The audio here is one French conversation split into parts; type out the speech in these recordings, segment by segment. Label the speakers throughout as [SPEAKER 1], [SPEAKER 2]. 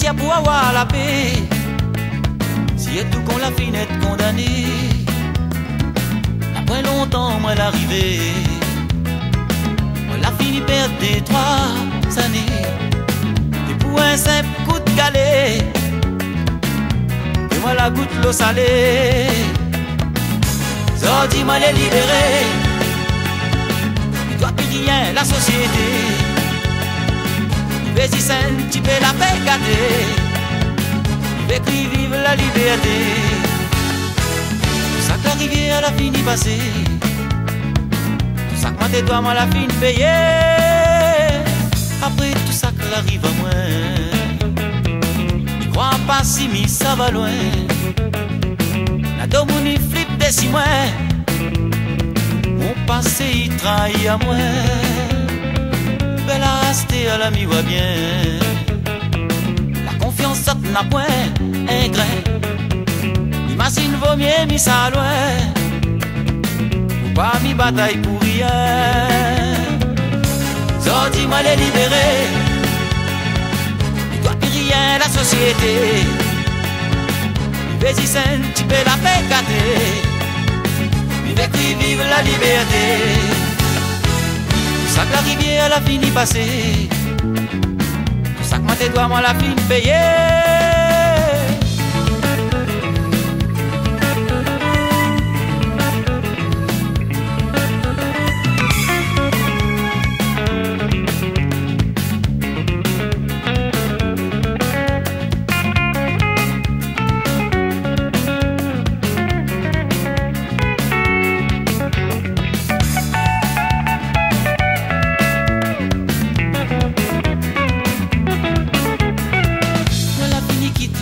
[SPEAKER 1] a pour avoir la paix. Si et tout qu'on la fin est condamné, après longtemps moi l'arrivée, moi la fini perdre des 3 années. Et pour un simple coup de galet, et moi la goutte l'eau salée. Zordi moi les libérer, il doit plus rien la société. Vas-y c'est un petit peu la paix gâtée, fait qu'il vive la liberté. Tout ça que la rivière a fini passer, tout ça que moi tes doigts moi la fini payer. Après tout ça que la rive à moi, je crois pas si mi ça va loin. La domouni flippe des 6 mois, mon passé il trahit à moi. Belle à rester à la mi va bien, la confiance n'a point un grain. Imagine vaut mieux mi ça loin, ou pas mi bataille pour rien. Zordi moi les libérer, il doit plus rien la société. Vas-y c'est un petit peu la paix gâtée, avec qui vive la liberté. Tout ça que la rivière a fini passer, tout ça que moi tes doigts moi la fini payer.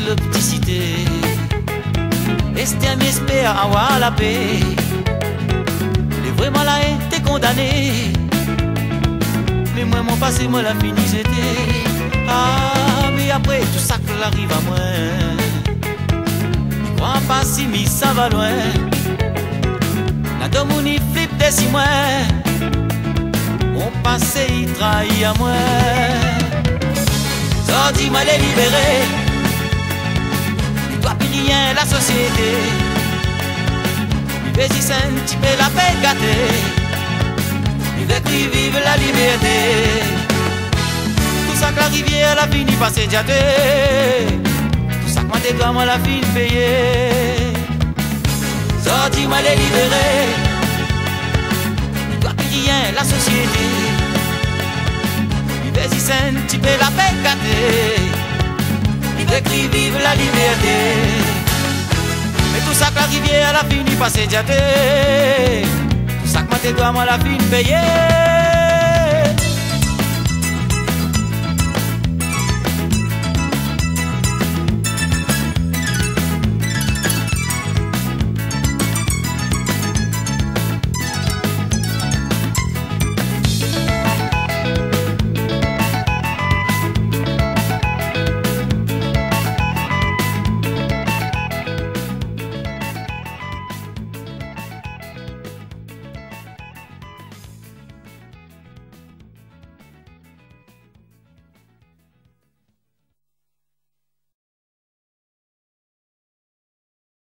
[SPEAKER 1] Le petit cité, Esther m'espère avoir la paix. Et vraiment là été condamné, mais moi mon passé moi la fini c'était. Ah mais après tout ça que l'arrive à moi, je crois pas si mi ça va loin. La domouni flippe des 6 mois, mon passé il trahit à moi. Zordi moi les libérer, rien la société. Vas-y c'est un petit peu la paix gâtée, avec qui vive la liberté. Tout ça que la rivière la fini passer diaté, tout ça que moi tes doigts moi la fini payer. Zordi moi les libérer, il doit plus rien la société. Vas-y c'est un petit peu la paix gâtée, avec qui vive la liberté. Mais tout ça que la rivière a fini passer diaté, tout ça que moi tes doigts moi la fini payer.